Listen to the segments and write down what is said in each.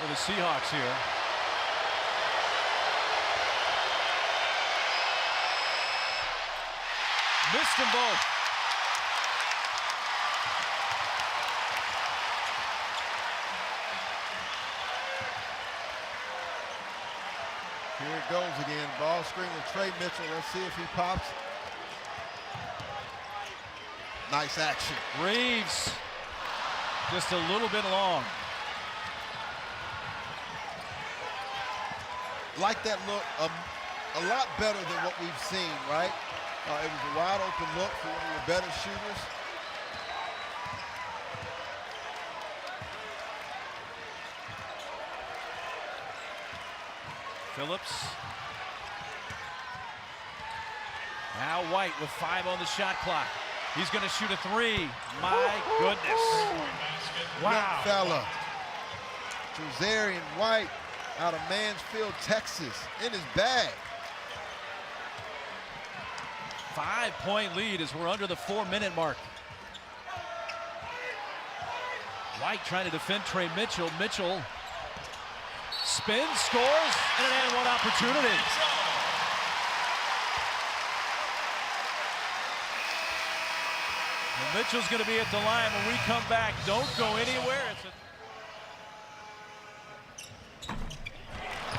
for the Seahawks here. Missed them both. Here it goes again. Ball screen with Trey Mitchell. Let's see if he pops. Nice action. Reeves just a little bit long. Like that look a lot better than what we've seen, right? It was a wide open look for one of your better shooters. Phillips. Now White with 5 on the shot clock. He's going to shoot a 3. My goodness. Wow. Young fella. Trezarian White out of Mansfield, Texas, in his bag. 5-point lead as we're under the 4-minute mark. White trying to defend Trey Mitchell. Mitchell spins, scores, and an and one opportunity. And Mitchell's going to be at the line when we come back. Don't go anywhere.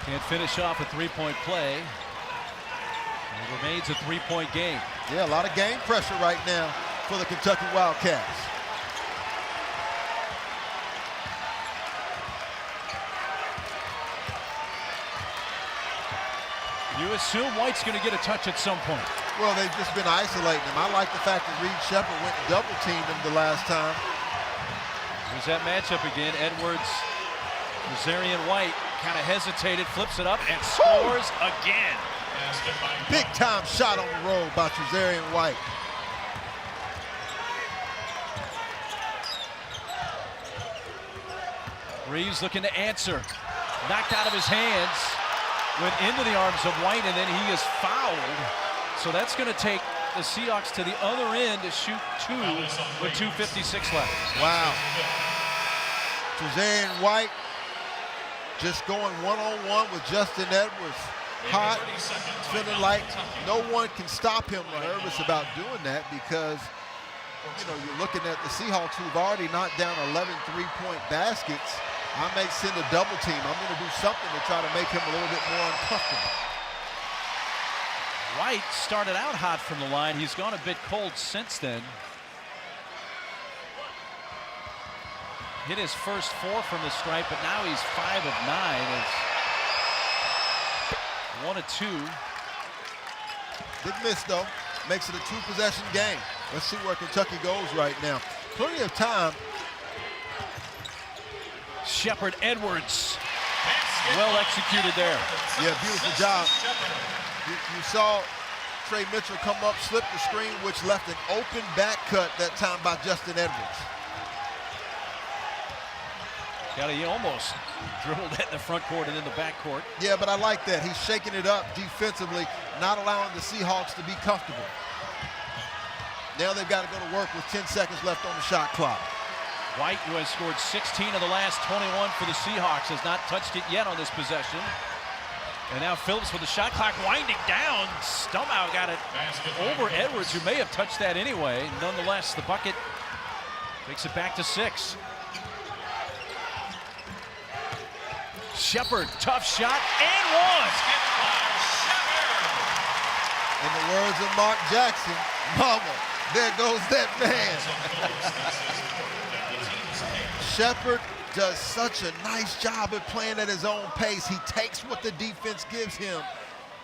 Can't finish off a 3-point play. It remains a 3-point game. Yeah, a lot of game pressure right now for the Kentucky Wildcats. You assume White's going to get a touch at some point. Well, they've just been isolating him. I like the fact that Reed Shepard went and double-teamed him the last time. There's that matchup again. Edwards, Trezarian White kind of hesitated, flips it up, and scores again. Big-time shot on the road by Trezarian White. Reeves looking to answer. Knocked out of his hands. Went into the arms of White, and then he is fouled. So that's going to take the Seahawks to the other end to shoot 2 with 2:56 left. Wow. Trezarian White just going one-on-one with Justin Edwards. Hot, feeling like no one can stop him. Nervous about doing that because, you know, you're looking at the Seahawks who've already knocked down 11 3-point baskets. I may send a double team. I'm going to do something to try to make him a little bit more uncomfortable. White started out hot from the line. He's gone a bit cold since then. Hit his first 4 from the stripe, but now he's 5 of 9. It's 1 of 2. Did miss though. Makes it a 2-possession game. Let's see where Kentucky goes right now. Plenty of time. Shepard, Edwards. Well executed there. Yeah, beautiful job. You saw Trey Mitchell come up, slip the screen, which left an open back cut that time by Justin Edwards. He almost dribbled that in the front court and in the back court. Yeah, but I like that. He's shaking it up defensively, not allowing the Seahawks to be comfortable. Now they've got to go to work with 10 seconds left on the shot clock. White, who has scored 16 of the last 21 for the Seahawks, has not touched it yet on this possession. And now Phillips with the shot clock winding down. Somehow got it over Edwards, who may have touched that anyway. Nonetheless, the bucket takes it back to 6. Shepard, tough shot, and 1. In the words of Mark Jackson, mama, there goes that man. Shepard does such a nice job at playing at his own pace. He takes what the defense gives him.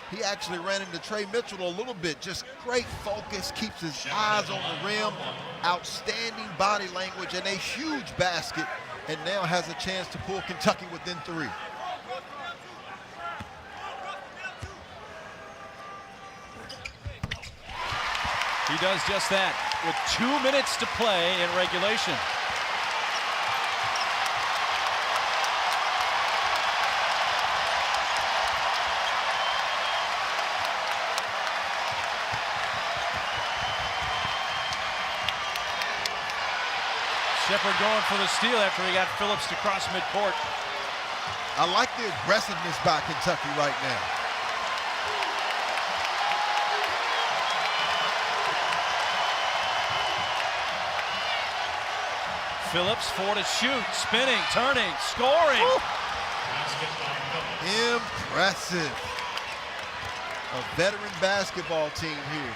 He actually ran into Trey Mitchell a little bit. Just great focus, keeps his eyes on the rim, outstanding body language, and a huge basket, and now has a chance to pull Kentucky within 3. He does just that with 2 minutes to play in regulation. Shepard going for the steal after he got Phillips to cross midcourt. I like the aggressiveness by Kentucky right now. Phillips, 4 to shoot, spinning, turning, scoring. Woo. Impressive. A veteran basketball team here.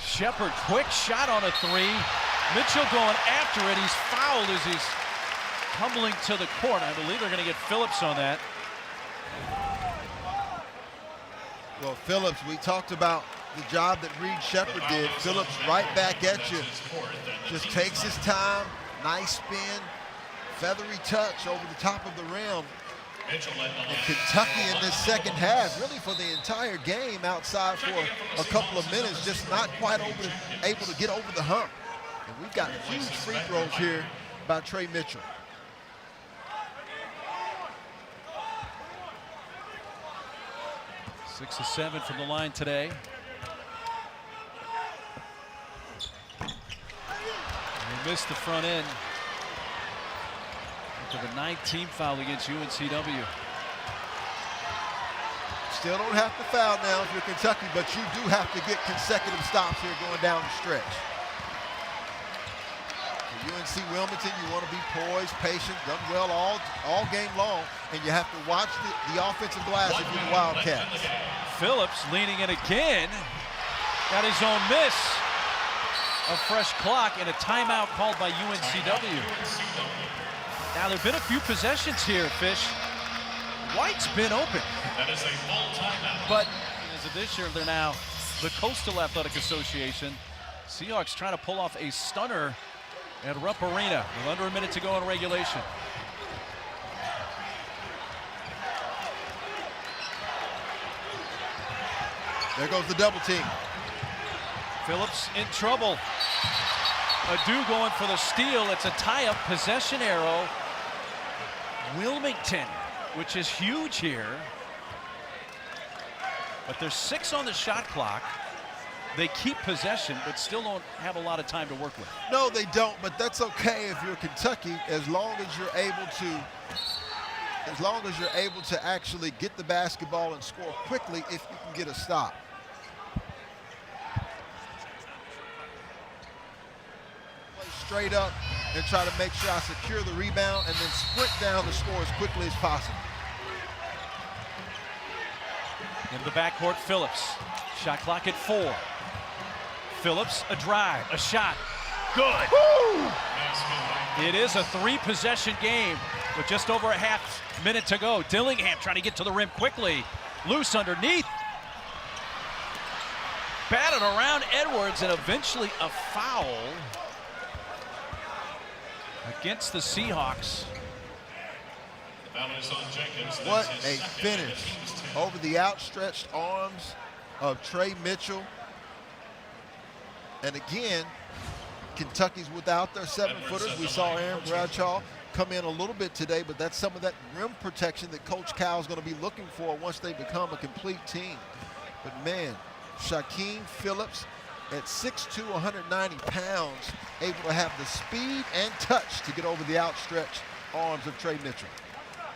Shepard, quick shot on a 3. Mitchell going after it. He's fouled as he's tumbling to the court. I believe they're going to get Phillips on that. Well, Phillips, we talked about the job that Reed Shepard did. Phillips right back at you. Just takes his time. Nice spin. Feathery touch over the top of the rim. And Kentucky in this second half, really for the entire game, outside for a couple of minutes, just not quite able to get over the hump. And we've got huge free throws here by Trey Mitchell. Six to 7 from the line today. He missed the front end. After the 19th foul against UNCW. Still don't have to foul now if you're Kentucky, but you do have to get consecutive stops here going down the stretch. For UNC Wilmington, you want to be poised, patient, done well all game long, and you have to watch the offensive glass if you're the Wildcats. Phillips leaning in again. Got his own miss. A fresh clock and a timeout called by UNCW. Now, there have been a few possessions here, Fish. White's been open. That is a full timeout. But as of this year, they're now the Coastal Athletic Association. Seahawks trying to pull off a stunner at Rupp Arena with under a minute to go in regulation. There goes the double team. Phillips in trouble. Adu going for the steal. It's a tie-up possession arrow. Wilmington, which is huge here. But there's 6 on the shot clock. They keep possession, but still don't have a lot of time to work with. No, they don't, but that's okay if you're Kentucky, as long as you're able to actually get the basketball and score quickly if you can get a stop. Play straight up and try to make sure I secure the rebound and then sprint down the score as quickly as possible. In the backcourt, Phillips. Shot clock at 4. Phillips, a drive, a shot. Good. Woo! It is a 3-possession game with just over a half minute to go. Dillingham trying to get to the rim quickly. Loose underneath. Batted around Edwards and eventually a foul against the Seahawks. What a finish over the outstretched arms of Trey Mitchell. And again, Kentucky's without their 7-footers. We saw Aaron Bradshaw come in a little bit today, but that's some of that rim protection that Coach Cal is going to be looking for once they become a complete team. But man, Shaquem Phillips at 6'2", 190 pounds, able to have the speed and touch to get over the outstretched arms of Trey Mitchell.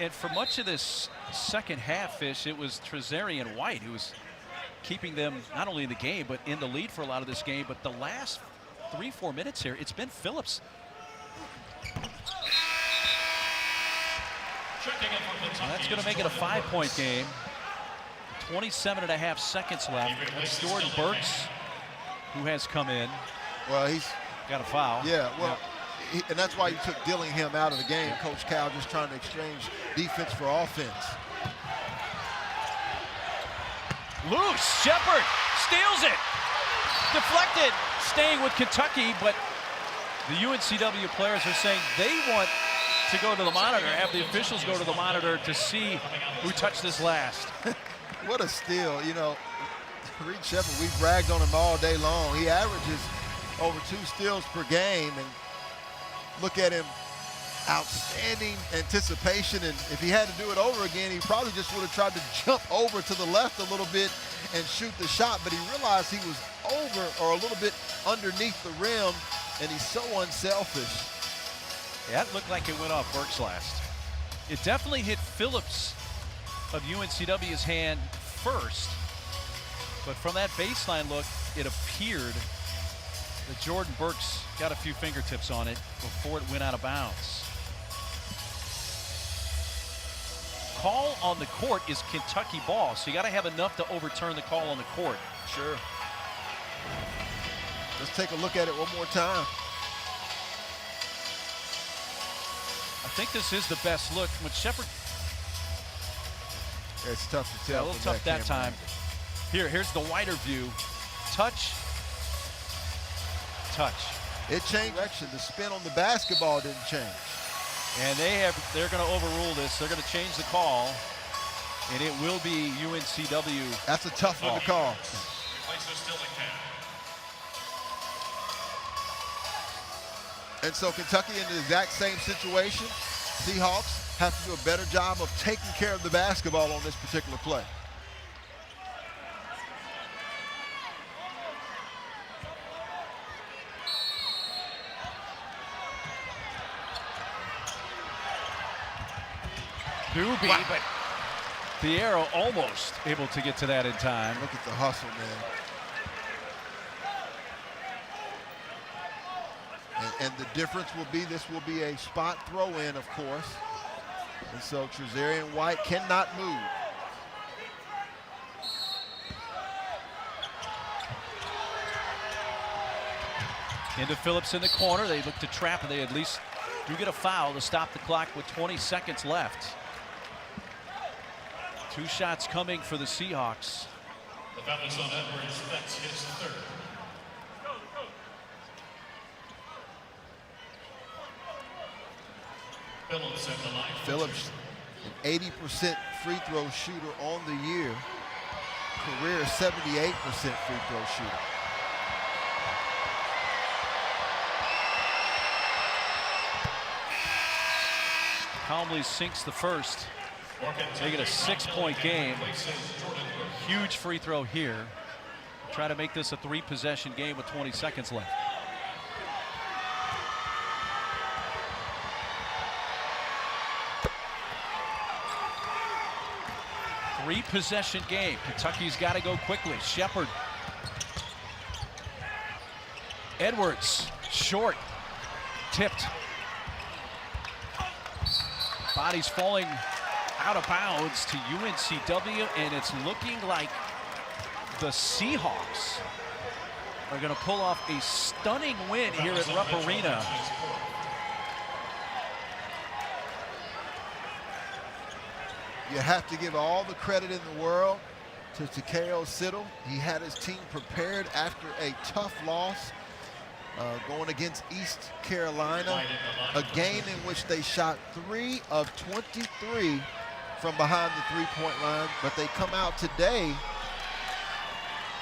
And for much of this second half, Fish, it was Trezarian White who was keeping them not only in the game, but in the lead for a lot of this game. But the last 3-4 minutes here, it's been Phillips. Well, that's going to make it a 5-point game. 27.5 seconds left. That's Jordan Burks, who has come in. Well, he's got a foul. Yeah, well, and that's why you took Dillingham out of the game. Coach Cal just trying to exchange defense for offense. Loose, Shepard steals it. Deflected, staying with Kentucky, but the UNCW players are saying they want to go to the monitor, have the officials go to the monitor to see who touched this last. What a steal. You know, Reed Shepard, we've bragged on him all day long. He averages over 2 steals per game, and look at him, outstanding anticipation. And if he had to do it over again, he probably just would have tried to jump over to the left a little bit and shoot the shot, but he realized he was over or a little bit underneath the rim, and he's so unselfish. Yeah, it looked like it went off Burks last. It definitely hit Phillips of UNCW's hand first, but from that baseline look, it appeared that Jordan Burks got a few fingertips on it before it went out of bounds. Call on the court is Kentucky ball, so you got to have enough to overturn the call on the court. Sure. Let's take a look at it one more time. I think this is the best look. When Shepard, It's tough to yeah, tell. a little from tough that camera time. Here's the wider view. Touch. Touch. It changed direction. The spin on the basketball didn't change. And they're going to overrule this. They're going to change the call, and it will be UNCW. That's a tough one to call. And so Kentucky in the exact same situation. Seahawks have to do a better job of taking care of the basketball on this particular play. Doobie, Wow. but the arrow almost able to get to that in time. Look at the hustle, man. And the difference will be this will be a spot throw in, of course. And so Trezarian White cannot move. Into Phillips in the corner. They look to trap, and they at least do get a foul to stop the clock with 20 seconds left. 2 shots coming for the Seahawks. The foul is on Edwards. That's his third. Phillips at the line. Phillips, an 80% free throw shooter on the year. Career 78% free throw shooter. Calmly sinks the first. Make it a 6-point game. Huge free throw here. Try to make this a 3-possession game with 20 seconds left. Three-possession game. Kentucky's got to go quickly. Shepard. Edwards, short, tipped. Body's falling out of bounds to UNCW, and it's looking like the Seahawks are going to pull off a stunning win here at Rupp Arena. You have to give all the credit in the world to Takeo Siddle. He had his team prepared after a tough loss going against East Carolina, a game in which they shot 3 of 23 from behind the three-point line, but they come out today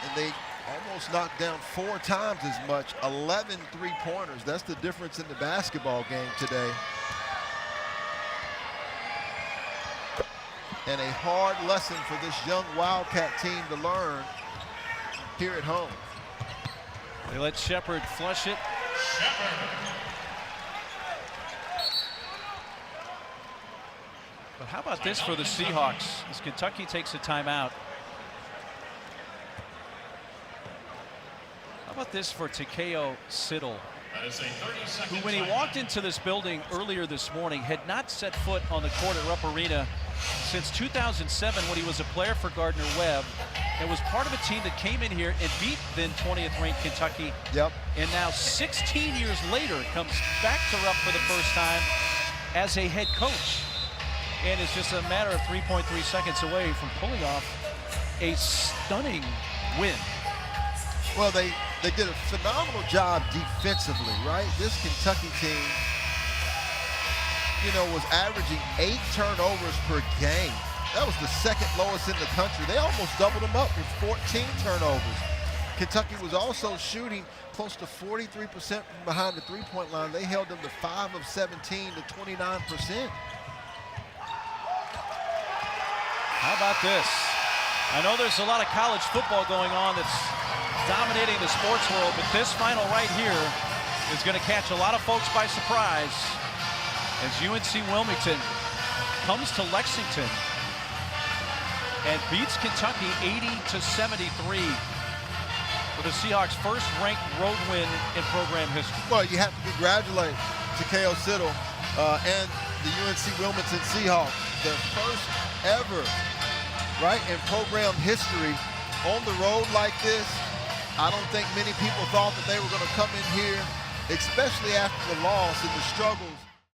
and they almost knocked down 4 times as much, 11 three-pointers. That's the difference in the basketball game today. And a hard lesson for this young Wildcat team to learn here at home. They let Shepard flush it. But how about this for the Seahawks as Kentucky takes a timeout? How about this for Takeo Siddle, who when he walked into this building earlier this morning had not set foot on the court at Rupp Arena since 2007 when he was a player for Gardner-Webb and was part of a team that came in here and beat then 20th ranked Kentucky. Yep. And now 16 years later comes back to Rupp for the first time as a head coach. And it's just a matter of 3.3 seconds away from pulling off a stunning win. Well, they did a phenomenal job defensively, right? This Kentucky team, you know, was averaging 8 turnovers per game. That was the second lowest in the country. They almost doubled them up with 14 turnovers. Kentucky was also shooting close to 43% from behind the three-point line. They held them to 5 of 17 to 29%. How about this? I know there's a lot of college football going on that's dominating the sports world, but this final right here is going to catch a lot of folks by surprise as UNC Wilmington comes to Lexington and beats Kentucky 80-73 for the Seahawks' first-ranked road win in program history. Well, you have to congratulate Takeo Siddle and the UNC Wilmington Seahawks, their first ever, right, in program history on the road like this. I don't think many people thought that they were going to come in here, especially after the loss and the struggles